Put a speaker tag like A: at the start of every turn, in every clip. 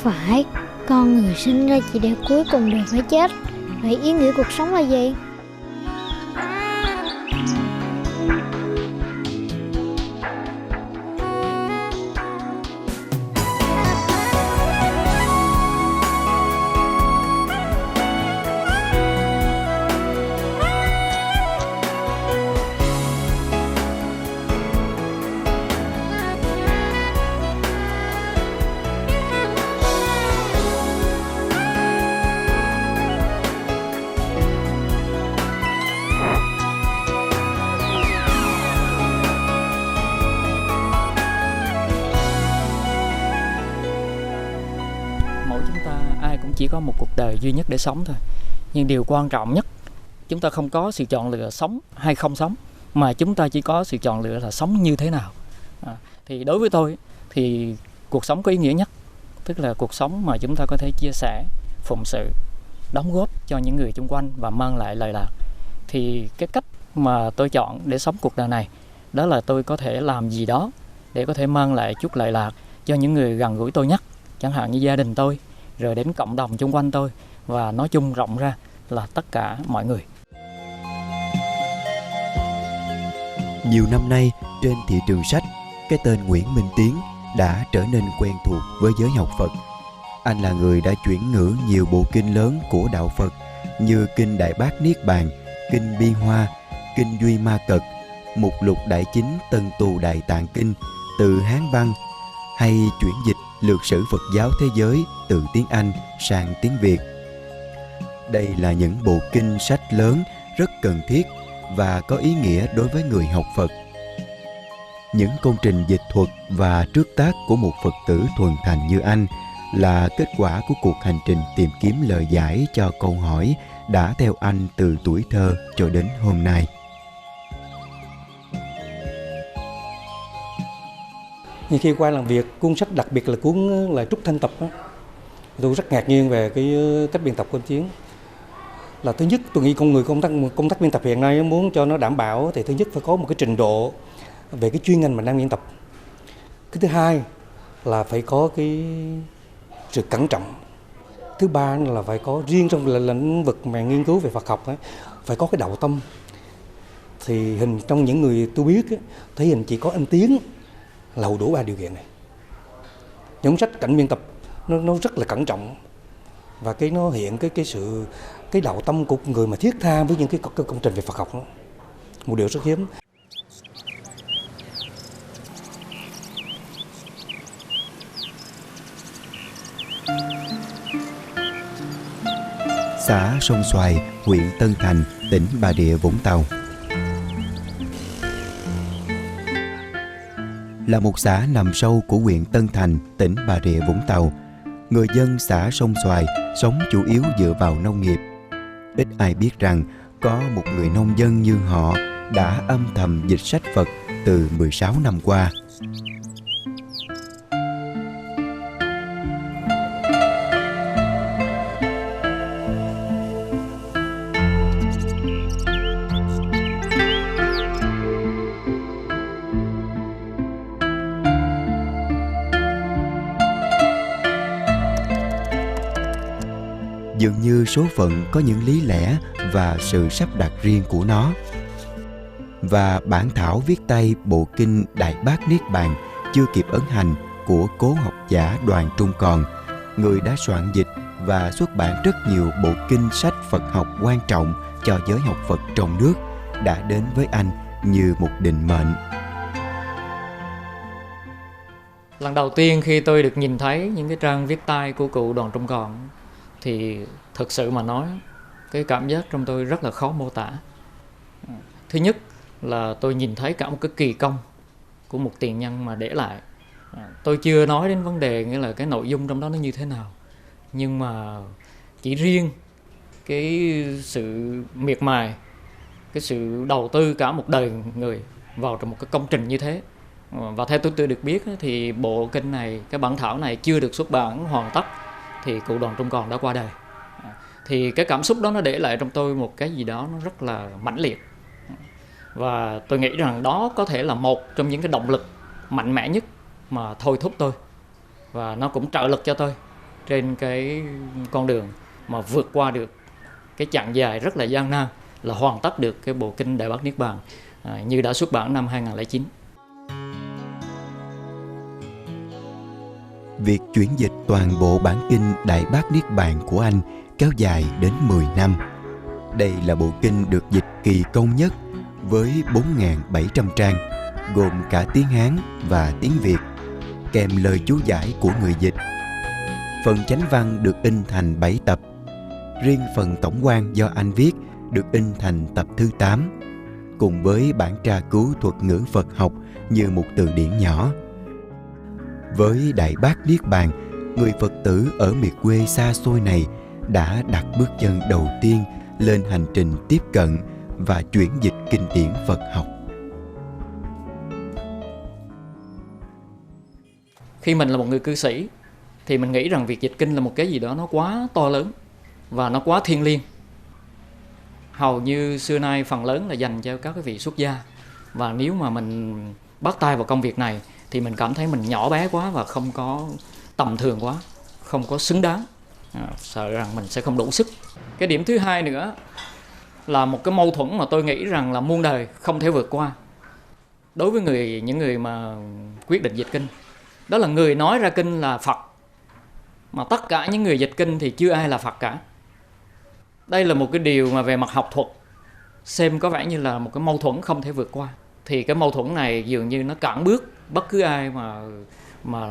A: Sao phải, con người sinh ra chỉ để cuối cùng đều phải chết. Vậy ý nghĩa cuộc sống là gì?
B: Mỗi chúng ta ai cũng chỉ có một cuộc đời duy nhất để sống thôi. Nhưng điều quan trọng nhất, chúng ta không có sự chọn lựa sống hay không sống, mà chúng ta chỉ có sự chọn lựa là sống như thế nào. Thì đối với tôi thì cuộc sống có ý nghĩa nhất, tức là cuộc sống mà chúng ta có thể chia sẻ, phụng sự, đóng góp cho những người xung quanh và mang lại lợi lạc. Thì cái cách mà tôi chọn để sống cuộc đời này, đó là tôi có thể làm gì đó để có thể mang lại chút lợi lạc cho những người gần gũi tôi nhất, chẳng hạn như gia đình tôi, rồi đến cộng đồng xung quanh tôi, và nói chung rộng ra là tất cả mọi người.
C: Nhiều năm nay, trên thị trường sách, cái tên Nguyễn Minh Tiến đã trở nên quen thuộc với giới học Phật. Anh là người đã chuyển ngữ nhiều bộ kinh lớn của đạo Phật như Kinh Đại Bát Niết Bàn, Kinh Bi Hoa, Kinh Duy Ma Cật, Mục Lục Đại Chính Tân Tu Đại Tạng Kinh từ Hán văn, hay chuyển dịch lược sử Phật giáo thế giới từ tiếng Anh sang tiếng Việt. Đây là những bộ kinh sách lớn rất cần thiết và có ý nghĩa đối với người học Phật. Những công trình dịch thuật và trước tác của một Phật tử thuần thành như anh là kết quả của cuộc hành trình tìm kiếm lời giải cho câu hỏi đã theo anh từ tuổi thơ cho đến hôm nay.
D: Nhưng khi qua làm việc, cuốn sách đặc biệt là cuốn là Trúc Thanh Tập đó, tôi rất ngạc nhiên về cái cách biên tập của anh Chiến. Là thứ nhất, tôi nghĩ con người công tác biên tập hiện nay muốn cho nó đảm bảo thì thứ nhất phải có một cái trình độ về cái chuyên ngành mình đang biên tập. Cái thứ hai là phải có cái sự cẩn trọng. Thứ ba là phải có riêng trong lĩnh vực mà nghiên cứu về Phật học ấy, phải có cái đạo tâm. Thì hình trong những người tôi biết ấy, thấy hình chỉ có anh Tiến là đủ ba điều kiện này. Những sách cảnh biên tập nó rất là cẩn trọng và cái nó hiện cái đạo tâm của người mà thiết tha với những cái công trình về Phật học đó. Một điều rất hiếm.
C: Xã Sông Xoài, huyện Tân Thành, tỉnh Bà Rịa Vũng Tàu là một xã nằm sâu của huyện Tân Thành, tỉnh Bà Rịa Vũng Tàu. Người dân xã Sông Xoài sống chủ yếu dựa vào nông nghiệp. Ít ai biết rằng có một người nông dân như họ đã âm thầm dịch sách Phật từ 16 năm qua. Dường như số phận có những lý lẽ và sự sắp đặt riêng của nó. Và bản thảo viết tay bộ kinh Đại Bát Niết Bàn chưa kịp ấn hành của cố học giả Đoàn Trung Còn, người đã soạn dịch và xuất bản rất nhiều bộ kinh sách Phật học quan trọng cho giới học Phật trong nước, đã đến với anh như một định mệnh.
B: Lần đầu tiên khi tôi được nhìn thấy những cái trang viết tay của cụ Đoàn Trung Còn thì thực sự mà nói, cái cảm giác trong tôi rất là khó mô tả. Thứ nhất là tôi nhìn thấy cả một cái kỳ công của một tiền nhân mà để lại. Tôi chưa nói đến vấn đề nghĩa là cái nội dung trong đó nó như thế nào, nhưng mà chỉ riêng cái sự miệt mài, cái sự đầu tư cả một đời người vào trong một cái công trình như thế. Và theo tôi được biết thì bộ kinh này, cái bản thảo này chưa được xuất bản hoàn tất thì cụ Đoàn Trung Còn đã qua đời. Thì cái cảm xúc đó nó để lại trong tôi một cái gì đó nó rất là mãnh liệt. Và tôi nghĩ rằng đó có thể là một trong những cái động lực mạnh mẽ nhất mà thôi thúc tôi. Và nó cũng trợ lực cho tôi trên cái con đường mà vượt qua được cái chặng dài rất là gian nan, là hoàn tất được cái bộ kinh Đại Bát Niết Bàn như đã xuất bản năm 2009.
C: Việc chuyển dịch toàn bộ bản kinh Đại Bát Niết Bàn của anh kéo dài đến 10 năm. Đây là bộ kinh được dịch kỳ công nhất với 4.700 trang, gồm cả tiếng Hán và tiếng Việt, kèm lời chú giải của người dịch. Phần chánh văn được in thành 7 tập. Riêng phần tổng quan do anh viết được in thành tập thứ 8, cùng với bản tra cứu thuật ngữ Phật học như một từ điển nhỏ. Với Đại Bát Niết Bàn, người Phật tử ở miệt quê xa xôi này đã đặt bước chân đầu tiên lên hành trình tiếp cận và chuyển dịch kinh điển Phật học.
B: Khi mình là một người cư sĩ thì mình nghĩ rằng việc dịch kinh là một cái gì đó nó quá to lớn và nó quá thiêng liêng. Hầu như xưa nay phần lớn là dành cho các cái vị xuất gia, và nếu mà mình bắt tay vào công việc này thì mình cảm thấy mình nhỏ bé quá và không có tầm thường quá, không có xứng đáng, sợ rằng mình sẽ không đủ sức. Cái điểm thứ hai nữa là một cái mâu thuẫn mà tôi nghĩ rằng là muôn đời không thể vượt qua đối với những người mà quyết định dịch kinh. Đó là người nói ra kinh là Phật, mà tất cả những người dịch kinh thì chưa ai là Phật cả. Đây là một cái điều mà về mặt học thuật xem có vẻ như là một cái mâu thuẫn không thể vượt qua. Thì cái mâu thuẫn này dường như nó cản bước bất cứ ai mà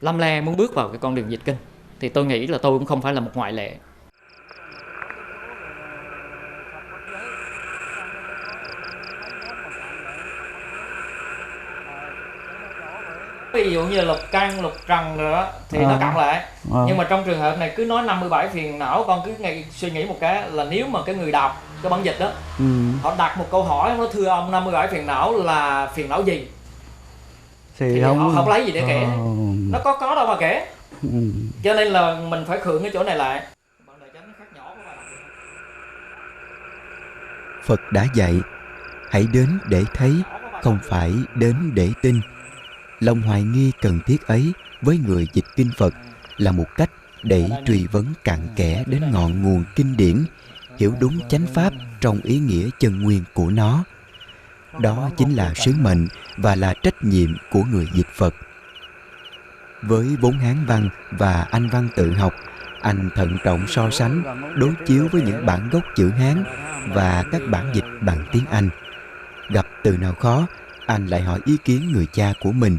B: lăm le muốn bước vào cái con đường dịch kinh. Thì tôi nghĩ là tôi cũng không phải là một ngoại lệ. Ví dụ như lục căn, lục trần rồi đó thì nó cặn lại. Nhưng mà trong trường hợp này cứ nói 57 phiền não, con cứ suy nghĩ một cái là nếu mà cái người đọc cái bản dịch đó, họ đặt một câu hỏi, nó thưa ông 57 phiền não là phiền não gì? Thì họ không lấy gì để kể. Nó có đâu mà kể. Cho nên là mình phải khượng cái chỗ này lại.
C: Phật đã dạy, hãy đến để thấy, không phải đến để tin. Lòng hoài nghi cần thiết ấy với người dịch kinh Phật là một cách để truy vấn cặn kẽ đến ngọn nguồn kinh điển, hiểu đúng chánh pháp trong ý nghĩa chân nguyên của nó. Đó chính là sứ mệnh và là trách nhiệm của người dịch Phật. Với vốn Hán văn và Anh văn tự học, anh thận trọng so sánh, đối chiếu với những bản gốc chữ Hán và các bản dịch bằng tiếng Anh. Gặp từ nào khó, anh lại hỏi ý kiến người cha của mình,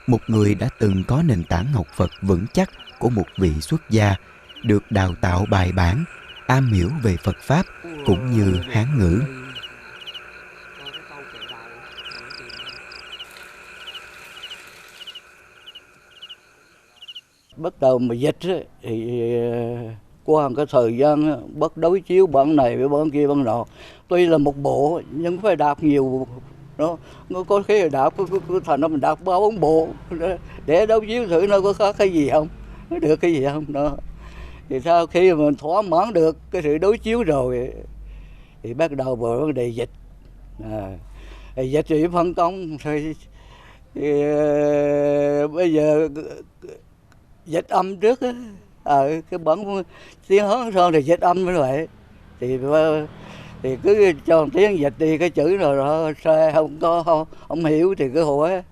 C: một người đã từng có nền tảng học Phật vững chắc của một vị xuất gia, được đào tạo bài bản, am hiểu về Phật Pháp cũng như Hán ngữ.
E: Bắt đầu mà dịch thì qua một cái thời gian bắt đối chiếu bản này với bản kia bản nọ. Tuy là một bộ nhưng phải đọc nhiều, nó có khi đọc thành nó mình đọc 3-4 bộ để đối chiếu thử nó có cái gì không, nó được cái gì không đó. Thì sau khi mình thỏa mãn được cái sự đối chiếu rồi thì bắt đầu vào vấn đề dịch. Dịch thì phân công thì bây giờ dịch âm trước á, cái bản tiếng Hán son thì dịch âm như vậy, thì cứ cho tiếng dịch đi cái chữ rồi sai không hiểu thì cứ hỏi.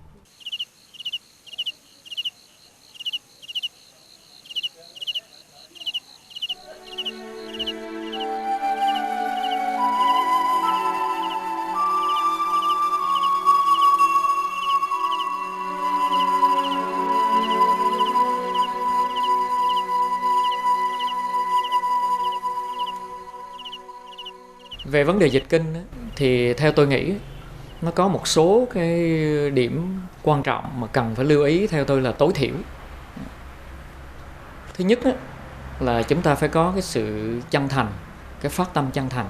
B: Về vấn đề dịch kinh thì theo tôi nghĩ nó có một số cái điểm quan trọng mà cần phải lưu ý, theo tôi là tối thiểu. Thứ nhất là chúng ta phải có cái sự chân thành, cái phát tâm chân thành.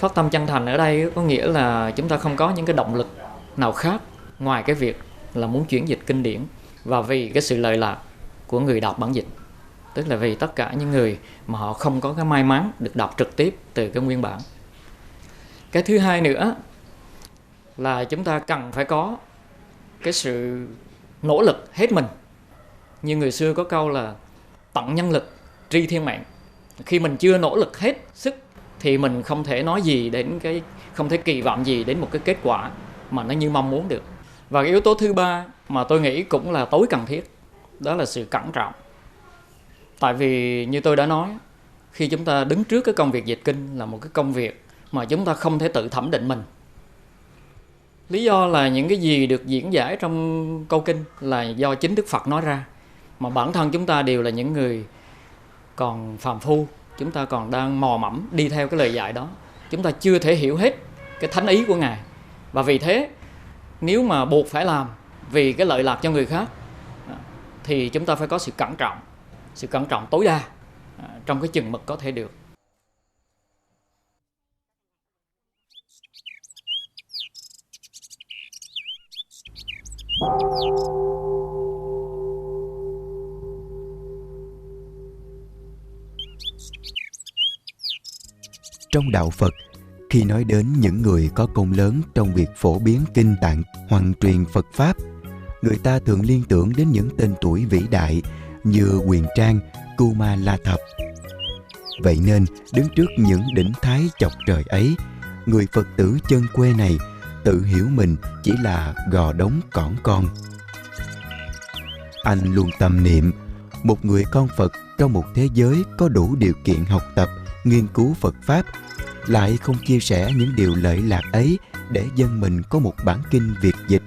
B: Phát tâm chân thành ở đây có nghĩa là chúng ta không có những cái động lực nào khác ngoài cái việc là muốn chuyển dịch kinh điển và vì cái sự lợi lạc của người đọc bản dịch. Tức là vì tất cả những người mà họ không có cái may mắn được đọc trực tiếp từ cái nguyên bản. Cái thứ hai nữa là chúng ta cần phải có cái sự nỗ lực hết mình Như người xưa có câu là tận nhân lực, tri thiên mạng. Khi mình chưa nỗ lực hết sức thì mình không thể nói gì đến không thể kỳ vọng gì đến một cái kết quả mà nó như mong muốn được. Và cái yếu tố thứ ba mà tôi nghĩ cũng là tối cần thiết, đó là sự cẩn trọng. Tại vì như tôi đã nói, khi chúng ta đứng trước cái công việc dịch kinh là một cái công việc mà chúng ta không thể tự thẩm định mình. Lý do là những cái gì được diễn giải trong câu kinh là do chính Đức Phật nói ra. Mà bản thân chúng ta đều là những người còn phàm phu, chúng ta còn đang mò mẫm đi theo cái lời dạy đó. Chúng ta chưa thể hiểu hết cái thánh ý của Ngài. Và vì thế, nếu mà buộc phải làm vì cái lợi lạc cho người khác thì chúng ta phải có sự cẩn trọng tối đa trong cái chừng mực có thể được.
C: Trong đạo Phật, khi nói đến những người có công lớn trong việc phổ biến kinh tạng, hoằng truyền Phật Pháp, người ta thường liên tưởng đến những tên tuổi vĩ đại như Huyền Trang, Kuma La Thập. Vậy nên, đứng trước những đỉnh thái chọc trời ấy, người Phật tử chân quê này tự hiểu mình chỉ là gò đống cỏn con. Anh luôn tâm niệm, một người con Phật trong một thế giới có đủ điều kiện học tập, nghiên cứu Phật Pháp, lại không chia sẻ những điều lợi lạc ấy để dân mình có một bản kinh Việt dịch.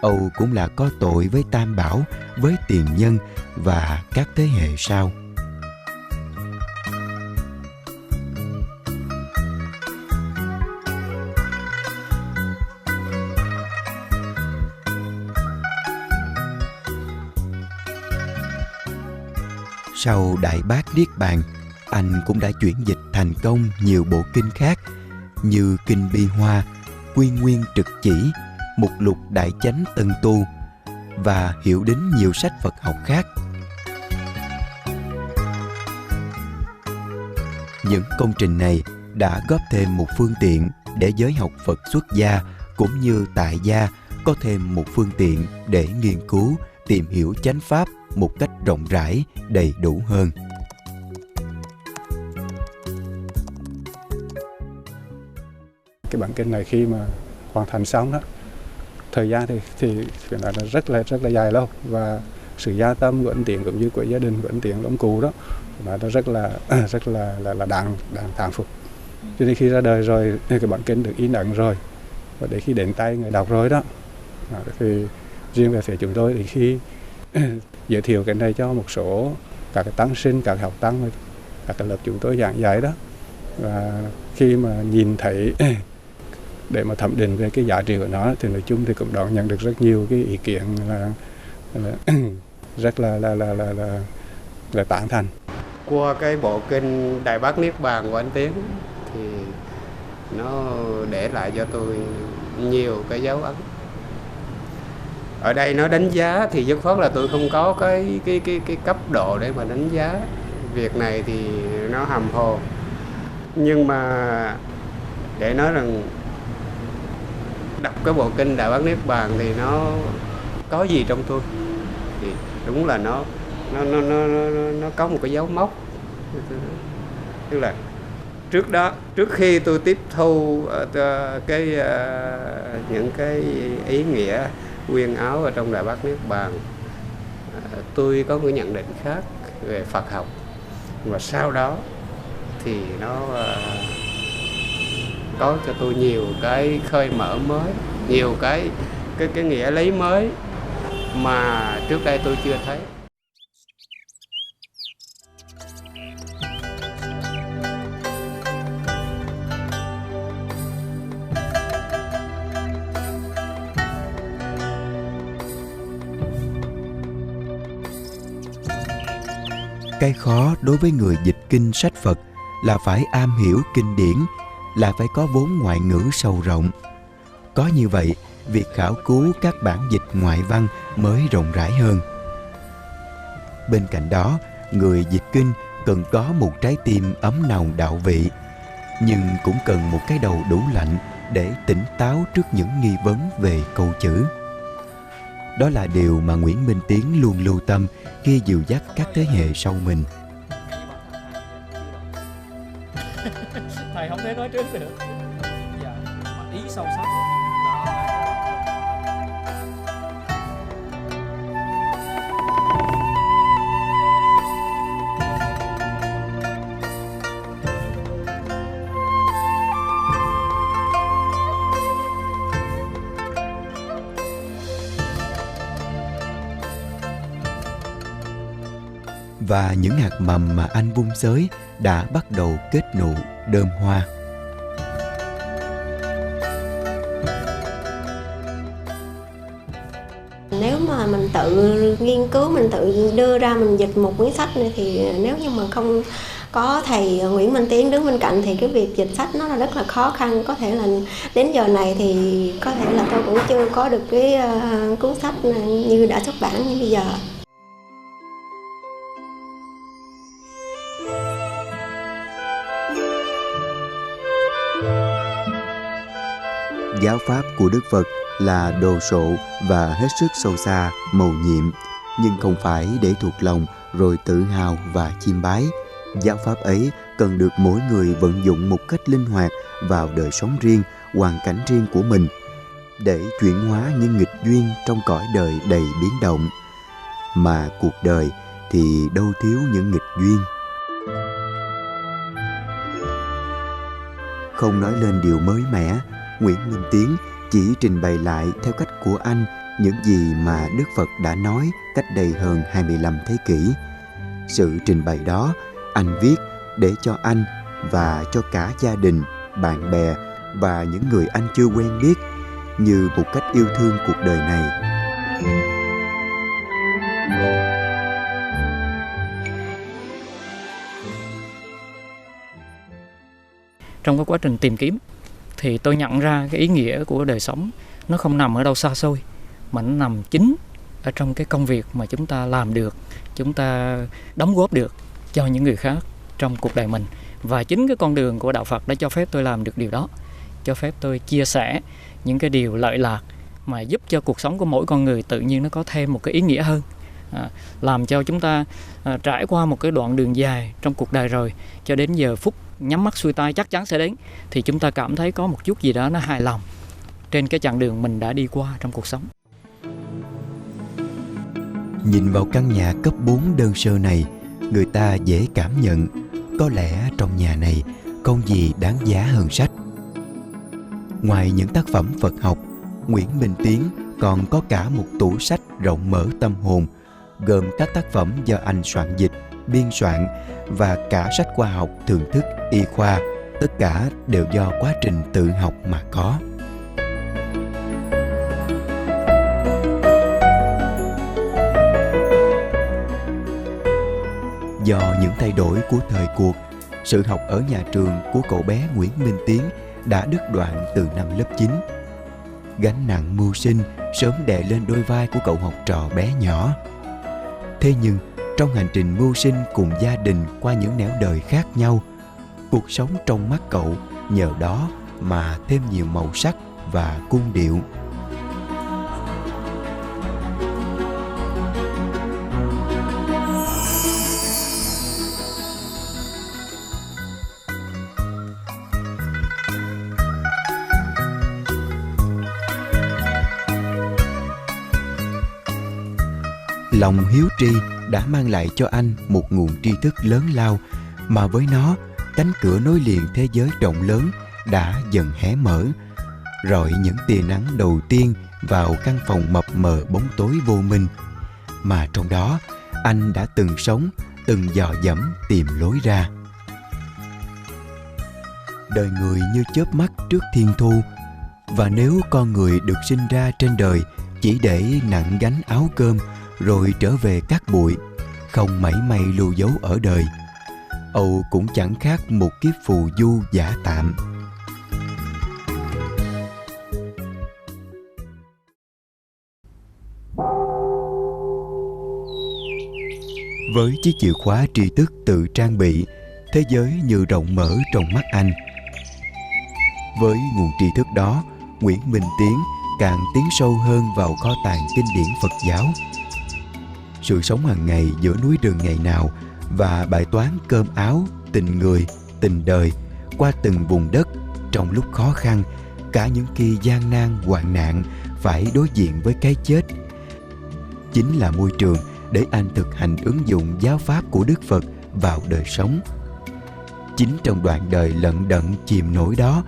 C: Âu cũng là có tội với Tam Bảo, với tiền nhân và các thế hệ sau. Sau Đại Bát Niết Bàn, anh cũng đã chuyển dịch thành công nhiều bộ kinh khác như Kinh Bi Hoa, Quy Nguyên Trực Chỉ, Mục Lục Đại Chánh Tân Tu và hiểu đến nhiều sách Phật học khác. Những công trình này đã góp thêm một phương tiện để giới học Phật xuất gia cũng như tại gia có thêm một phương tiện để nghiên cứu, tìm hiểu chánh pháp một cách rộng rãi, đầy đủ hơn.
F: Cái bản kinh này khi mà hoàn thành xong đó, thời gian thì phải nói là rất là dài lâu, và sự gia tâm của anh Tiến cũng như của gia đình của anh Tiến ông cụ đó nó rất là đáng thán phục. Cho nên khi ra đời rồi, cái bản kinh được in ấn rồi, và để khi đến tay người đọc rồi đó, thì riêng về phía chúng tôi thì khi giới thiệu cái này cho một số các cái tăng sinh, các học tăng, các cái lớp chúng tôi giảng dạy đó, và khi mà nhìn thấy để mà thẩm định về cái giá trị của nó thì nói chung thì cũng đón nhận được rất nhiều cái ý kiến là rất là tán thành.
G: Qua cái bộ kinh Đại Bát Niết Bàn của anh Tiến thì nó để lại cho tôi nhiều cái dấu ấn. Ở đây nó đánh giá thì dứt khoát là tôi không có cái cấp độ để mà đánh giá. Việc này thì nó hàm hồ. Nhưng mà để nói rằng đọc cái bộ kinh Đại Bát Niết Bàn thì nó có gì trong tôi, thì đúng là nó có một cái dấu mốc. Tức là trước khi tôi tiếp thu những cái ý nghĩa uyên áo ở trong Đại Bát Niết Bàn, tôi có một nhận định khác về Phật học, và sau đó thì nó có cho tôi nhiều cái khơi mở mới, nhiều cái nghĩa lý mới mà trước đây tôi chưa thấy.
C: Cái khó đối với người dịch kinh sách Phật là phải am hiểu kinh điển, là phải có vốn ngoại ngữ sâu rộng. Có như vậy, việc khảo cứu các bản dịch ngoại văn mới rộng rãi hơn. Bên cạnh đó, người dịch kinh cần có một trái tim ấm nồng đạo vị, nhưng cũng cần một cái đầu đủ lạnh để tỉnh táo trước những nghi vấn về câu chữ. Đó là điều mà Nguyễn Minh Tiến luôn lưu tâm khi dìu dắt các thế hệ sau mình.
B: Thầy không thể nói trước được. Dạ, mà ý sâu sắc.
C: Và những hạt mầm mà anh vung xới đã bắt đầu kết nụ đơm hoa.
H: Nếu mà mình tự nghiên cứu, mình tự đưa ra mình dịch một cuốn sách này, thì nếu như mà không có thầy Nguyễn Minh Tiến đứng bên cạnh thì cái việc dịch sách nó là rất là khó khăn. Có thể là đến giờ này thì có thể là tôi cũng chưa có được cái cuốn sách như đã xuất bản như bây giờ.
C: Giáo pháp của Đức Phật là đồ sộ và hết sức sâu xa, mầu nhiệm, nhưng không phải để thuộc lòng rồi tự hào và chiêm bái. Giáo pháp ấy cần được mỗi người vận dụng một cách linh hoạt vào đời sống riêng, hoàn cảnh riêng của mình, để chuyển hóa những nghịch duyên trong cõi đời đầy biến động. Mà cuộc đời thì đâu thiếu những nghịch duyên. Không nói lên điều mới mẻ, Nguyễn Minh Tiến chỉ trình bày lại theo cách của anh những gì mà Đức Phật đã nói cách đây hơn 25 thế kỷ. Sự trình bày đó anh viết để cho anh và cho cả gia đình, bạn bè và những người anh chưa quen biết, như một cách yêu thương cuộc đời này.
B: Trong cái quá trình tìm kiếm thì tôi nhận ra cái ý nghĩa của đời sống nó không nằm ở đâu xa xôi, mà nó nằm chính ở trong cái công việc mà chúng ta làm được, chúng ta đóng góp được cho những người khác trong cuộc đời mình. Và chính cái con đường của Đạo Phật đã cho phép tôi làm được điều đó, cho phép tôi chia sẻ những cái điều lợi lạc mà giúp cho cuộc sống của mỗi con người tự nhiên nó có thêm một cái ý nghĩa hơn, làm cho chúng ta trải qua một cái đoạn đường dài trong cuộc đời rồi, cho đến giờ phút nhắm mắt xuôi tay chắc chắn sẽ đến, thì chúng ta cảm thấy có một chút gì đó nó hài lòng trên cái chặng đường mình đã đi qua trong cuộc sống.
C: Nhìn vào căn nhà cấp 4 đơn sơ này, người ta dễ cảm nhận có lẽ trong nhà này không gì đáng giá hơn sách. Ngoài những tác phẩm Phật học, Nguyễn Minh Tiến còn có cả một tủ sách rộng mở tâm hồn, gồm các tác phẩm do anh soạn dịch, biên soạn và cả sách khoa học, thưởng thức, y khoa, tất cả đều do quá trình tự học mà có. Do những thay đổi của thời cuộc, sự học ở nhà trường của cậu bé Nguyễn Minh Tiến đã đứt đoạn từ năm lớp 9. Gánh nặng mưu sinh sớm đè lên đôi vai của cậu học trò bé nhỏ. Thế nhưng, trong hành trình mưu sinh cùng gia đình qua những nẻo đời khác nhau, cuộc sống trong mắt cậu nhờ đó mà thêm nhiều màu sắc và cung điệu. Lòng hiếu tri đã mang lại cho anh một nguồn tri thức lớn lao, mà với nó, cánh cửa nối liền thế giới rộng lớn đã dần hé mở. Rọi những tia nắng đầu tiên vào căn phòng mập mờ bóng tối vô minh, mà trong đó anh đã từng sống, từng dò dẫm tìm lối ra. Đời người như chớp mắt trước thiên thu, và nếu con người được sinh ra trên đời chỉ để nặng gánh áo cơm rồi trở về cát bụi, không mảy may lưu dấu ở đời, âu cũng chẳng khác một kiếp phù du giả tạm. Với chiếc chìa khóa tri thức tự trang bị, thế giới như rộng mở trong mắt anh. Với nguồn tri thức đó, Nguyễn Minh Tiến càng tiến sâu hơn vào kho tàng kinh điển Phật giáo. Sự sống hàng ngày giữa núi rừng ngày nào và bài toán cơm áo, tình người, tình đời qua từng vùng đất trong lúc khó khăn, cả những khi gian nan, hoạn nạn, phải đối diện với cái chết, chính là môi trường để anh thực hành ứng dụng giáo pháp của Đức Phật vào đời sống. Chính trong đoạn đời lận đận chìm nổi đó,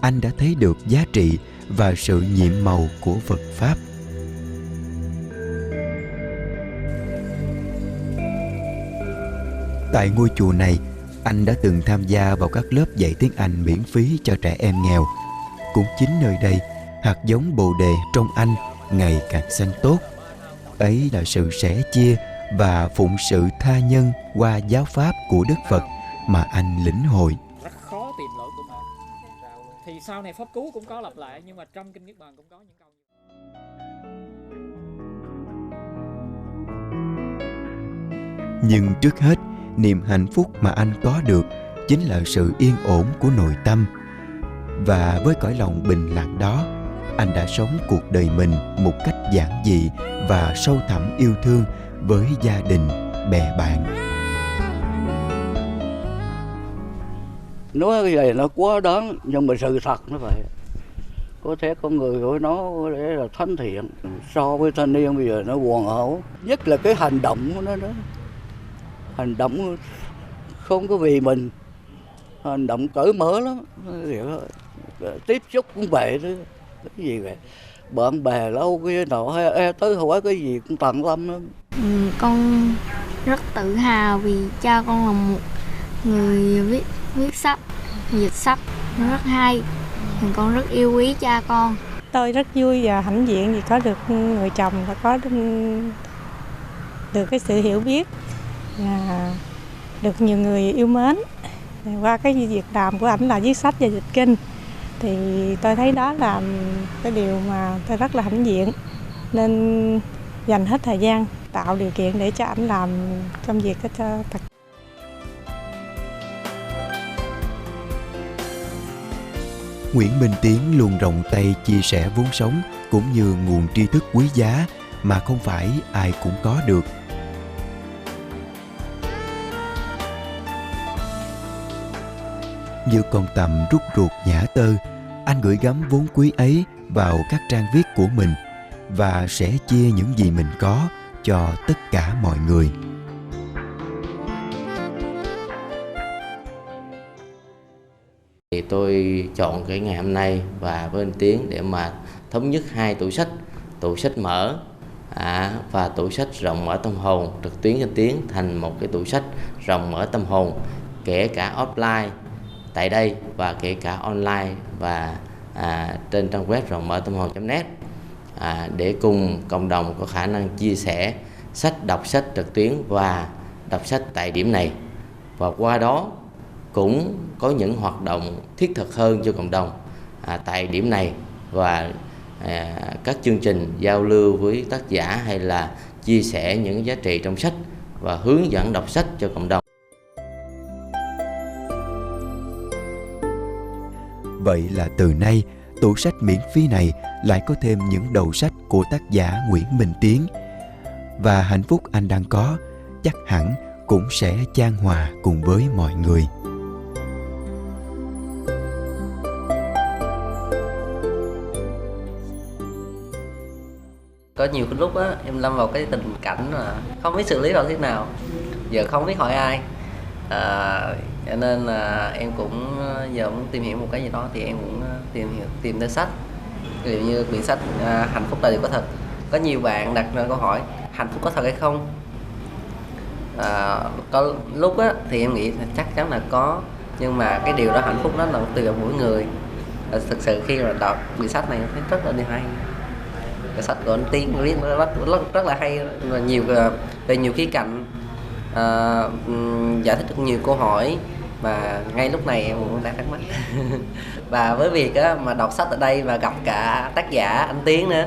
C: anh đã thấy được giá trị và sự nhiệm màu của Phật Pháp. Tại ngôi chùa này, anh đã từng tham gia vào các lớp dạy tiếng Anh miễn phí cho trẻ em nghèo. Cũng chính nơi đây, hạt giống Bồ đề trong anh ngày càng xanh tốt. Ấy là sự sẻ chia và phụng sự tha nhân qua giáo pháp của Đức Phật mà anh lĩnh hội.
B: Rất khó tìm lỗi của mình. Thì sau này pháp cú cũng có lặp lại, nhưng mà trong kinh Niết Bàn cũng có những câu.
C: Nhưng trước hết, niềm hạnh phúc mà anh có được chính là sự yên ổn của nội tâm. Và với cõi lòng bình lặng đó, anh đã sống cuộc đời mình một cách giản dị và sâu thẳm yêu thương với gia đình, bè bạn.
E: Nói cái này nó quá đáng, nhưng mà sự thật nó vậy. Có thể con người của nó để là thánh thiện, so với thanh niên bây giờ nó hoàn hảo. Nhất là cái hành động của nó đó. Hành động không có vì mình, hành động cởi mở lắm. Tiếp xúc cũng vậy đó. Cái gì vậy? Bạn bè lâu cái nọ hay tới hỏi cái gì cũng tận tâm lắm.
A: Con rất tự hào vì cha con là một người viết sách, dịch sách rất hay. Con rất yêu quý cha con.
I: Tôi rất vui và hãnh diện vì có được người chồng và có được cái sự hiểu biết và được nhiều người yêu mến. Qua cái việc làm của ảnh là viết sách và dịch kinh thì tôi thấy đó là cái điều mà tôi rất là hãnh diện, nên dành hết thời gian tạo điều kiện để cho ảnh làm công việc cho thật.
C: Nguyễn Minh Tiến luôn rộng tay chia sẻ vốn sống cũng như nguồn tri thức quý giá mà không phải ai cũng có được. Như con tầm rút ruột nhả tơ, anh gửi gắm vốn quý ấy vào các trang viết của mình và sẽ chia những gì mình có cho tất cả mọi người.
J: Thì tôi chọn cái ngày hôm nay và với anh Tiến để mà thống nhất hai tủ sách mở và tủ sách rộng mở tâm hồn trực tuyến cho Tiến thành một cái tủ sách rộng mở tâm hồn, kể cả offline tại đây và kể cả online và trên trang web rộng mở tâm hồn.net để cùng cộng đồng có khả năng chia sẻ sách, đọc sách trực tuyến và đọc sách tại điểm này, và qua đó cũng có những hoạt động thiết thực hơn cho cộng đồng tại điểm này, và các chương trình giao lưu với tác giả hay là chia sẻ những giá trị trong sách và hướng dẫn đọc sách cho cộng đồng.
C: Vậy là từ nay, tủ sách miễn phí này lại có thêm những đầu sách của tác giả Nguyễn Minh Tiến. Và hạnh phúc anh đang có chắc hẳn cũng sẽ chan hòa cùng với mọi người.
K: Có nhiều cái lúc á, em lâm vào cái tình cảnh là không biết xử lý bằng thế nào, giờ không biết hỏi ai, cho nên là em cũng giờ muốn tìm hiểu một cái gì đó thì em cũng tìm tới sách. Ví dụ như quyển sách Hạnh phúc là điều có thật. Có nhiều bạn đặt ra câu hỏi hạnh phúc có thật hay không. Có lúc á thì em nghĩ chắc chắn là có, nhưng mà cái điều đó hạnh phúc đó là tùy vào mỗi người. Thực sự khi mà đọc quyển sách này thấy rất là hay. Cái sách của anh Tiến viết rất là hay, và nhiều về nhiều khía cạnh, giải thích được nhiều câu hỏi mà ngay lúc này em cũng đang thắc mắc. Và với việc mà đọc sách ở đây và gặp cả tác giả anh Tiến nữa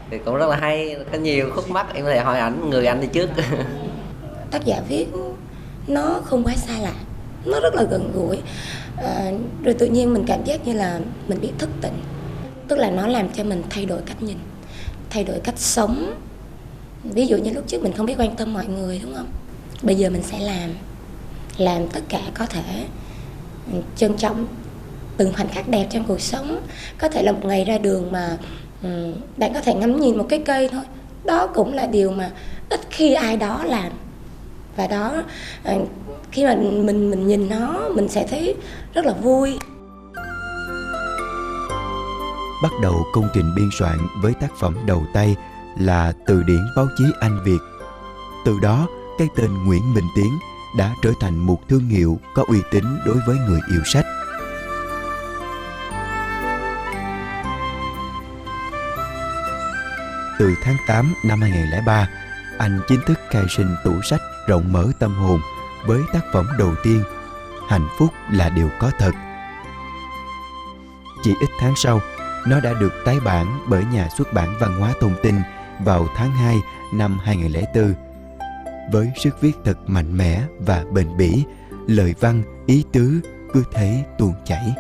K: thì cũng rất là hay, có nhiều khúc mắc em có thể hỏi ảnh, người anh đi trước.
L: Tác giả viết nó không quá xa lạ, nó rất là gần gũi, rồi tự nhiên mình cảm giác như là mình bị thức tỉnh Tức là nó làm cho mình thay đổi cách nhìn, thay đổi cách sống. Ví dụ như lúc trước mình không biết quan tâm mọi người, đúng không? Bây giờ mình sẽ làm tất cả có thể, trân trọng từng khoảnh khắc đẹp trong cuộc sống. Có thể là một ngày ra đường mà bạn có thể ngắm nhìn một cái cây thôi, đó cũng là điều mà ít khi ai đó làm. Và đó, khi mà mình nhìn nó, mình sẽ thấy rất là vui.
C: Bắt đầu công trình biên soạn với tác phẩm đầu tay là Từ điển báo chí Anh Việt. Từ đó, cái tên Nguyễn Minh Tiến đã trở thành một thương hiệu có uy tín đối với người yêu sách. Từ tháng 8 năm 2003, anh chính thức khai sinh tủ sách rộng mở tâm hồn với tác phẩm đầu tiên Hạnh phúc là điều có thật. Chỉ ít tháng sau, nó đã được tái bản bởi nhà xuất bản Văn hóa Thông tin vào tháng 2 năm 2004. Với sức viết thật mạnh mẽ và bền bỉ, lời văn, ý tứ cứ thế tuôn chảy.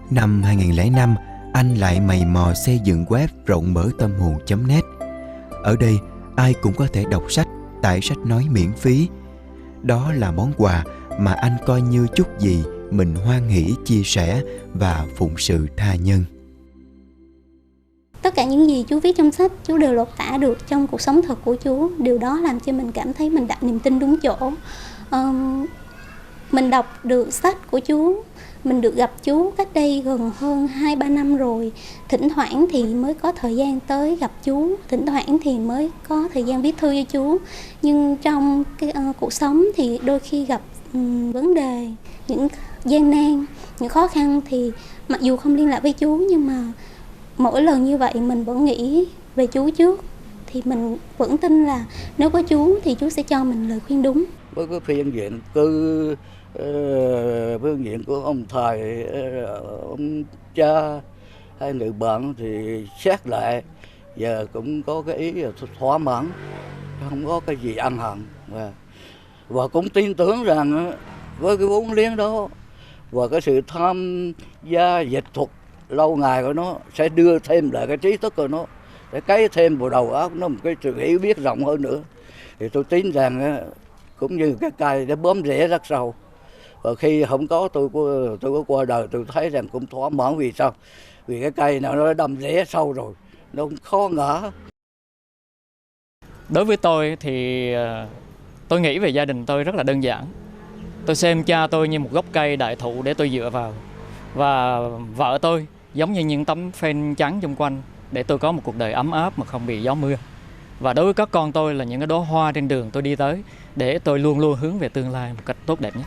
C: Năm 2005, anh lại mày mò xây dựng web rộng mở tâm hồn.net. Ở đây, ai cũng có thể đọc sách tải sách nói miễn phí. Đó là món quà mà anh coi như chút gì mình hoan hỷ chia sẻ và phụng sự tha nhân.
M: Tất cả những gì chú viết trong sách, chú đều lột tả được trong cuộc sống thật của chú. Điều đó làm cho mình cảm thấy mình đặt niềm tin đúng chỗ. Mình đọc được sách của chú, mình được gặp chú cách đây gần hơn 2-3 năm rồi. Thỉnh thoảng thì mới có thời gian tới gặp chú, thỉnh thoảng thì mới có thời gian viết thư cho chú. Nhưng trong cái cuộc sống thì đôi khi gặp vấn đề, những gian nan, những khó khăn thì mặc dù không liên lạc với chú, nhưng mà mỗi lần như vậy mình vẫn nghĩ về chú trước. Thì mình vẫn tin là nếu có chú thì chú sẽ cho mình lời khuyên đúng.
E: Với cái phương diện của ông thầy, ông cha hay người bạn thì xét lại giờ cũng có cái ý là thỏa mãn, không có cái gì ăn hận. Và cũng tin tưởng rằng với cái vốn liếng đó và cái sự tham gia dịch thuật lâu ngày của nó sẽ đưa thêm lại cái trí thức của nó, sẽ cấy thêm vào đầu óc nó một cái sự hiểu biết rộng hơn nữa. Thì tôi tin rằng cũng như cái cây nó bám rễ rất sâu. Và khi không có tôi có qua đời, tôi thấy rằng cũng thỏa mãn. Vì sao? Vì cái cây nào nó đâm rễ sâu rồi, nó không khó ngã.
B: Đối với tôi thì tôi nghĩ về gia đình tôi rất là đơn giản. Tôi xem cha tôi như một gốc cây đại thụ để tôi dựa vào. Và vợ tôi giống như những tấm phên trắng xung quanh để tôi có một cuộc đời ấm áp mà không bị gió mưa. Và đối với các con tôi là những cái đóa hoa trên đường tôi đi tới để tôi luôn luôn hướng về tương lai một cách tốt đẹp nhất.